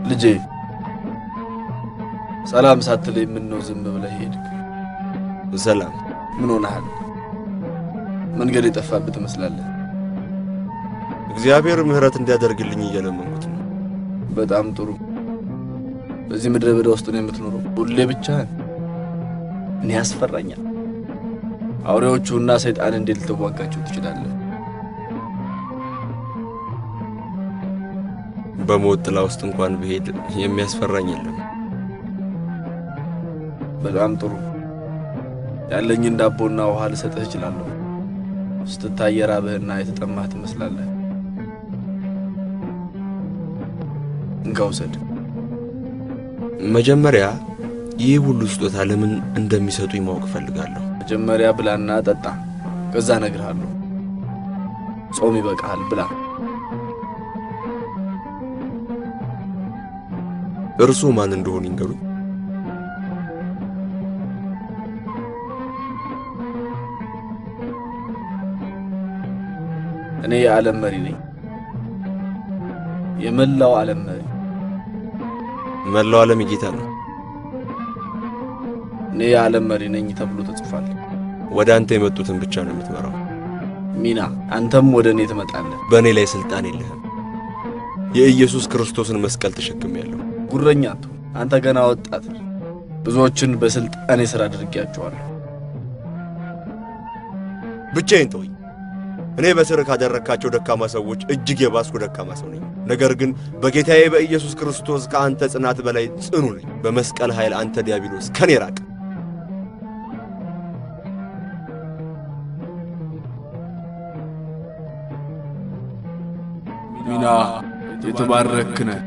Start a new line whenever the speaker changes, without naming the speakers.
ልጄ ሰላም ሳትለኝ ምን ነው ዝም ብለህ ሄድክ?
ሰላም
ምን ሆነሃል? መንገድ የጠፋብህ ትመስላለህ።
እግዚአብሔር ምህረት እንዲያደርግልኝ እየለመንኩት ነው።
በጣም ጥሩ። በዚህ ምድረ በዳ ውስጥ ነው የምትኖረው? ሁሌ ብቻህን? እኔ ያስፈራኛል። አውሬዎቹና ሰይጣን እንዴት ልትዋጋቸው ትችላለህ?
በሞት ጥላ ውስጥ እንኳን ብሄድ የሚያስፈራኝ የለም።
በጣም ጥሩ። ያለኝን ዳቦና ውሃ ልሰጥህ እችላለሁ። ስትታይ የራበህና የተጠማህ ትመስላለህ። እንካ ውሰድ።
መጀመሪያ ይህ ሁሉ ስጦታ ለምን እንደሚሰጡኝ ማወቅ ፈልጋለሁ።
መጀመሪያ ብላና ጠጣ፣ ከዛ እነግርሃለሁ። ጾም ይበቃሃል፣ ብላ።
እርሱ ማን እንደሆነ ይንገሩኝ።
እኔ የዓለም መሪ ነኝ። የመላው ዓለም መሪ።
መላው ዓለም የጌታ ነው።
እኔ የዓለም መሪ ነኝ ተብሎ ተጽፏል።
ወደ አንተ የመጡትን ብቻ ነው የምትመራው።
ሚና፣ አንተም ወደ እኔ ትመጣለህ።
በእኔ ላይ ስልጣን የለህም። የኢየሱስ ክርስቶስን መስቀል ተሸክሜያለሁ።
ጉረኛ አትሁን። አንተ ገና ወጣት ነህ። ብዙዎችን በስልጣኔ ስራ አድርጌያቸዋለሁ።
ብቻዬን ተወኝ። እኔ በስር ካደረካቸው ደካማ ሰዎች እጅግ የባስኩ ደካማ ሰው ነኝ። ነገር ግን በጌታዬ በኢየሱስ ክርስቶስ ከአንተ ጽናት በላይ ጽኑ ነኝ። በመስቀል ኃይል አንተ ዲያብሎስ ከኔ ራቅ።
ሚና፣ የተባረክ ነህ።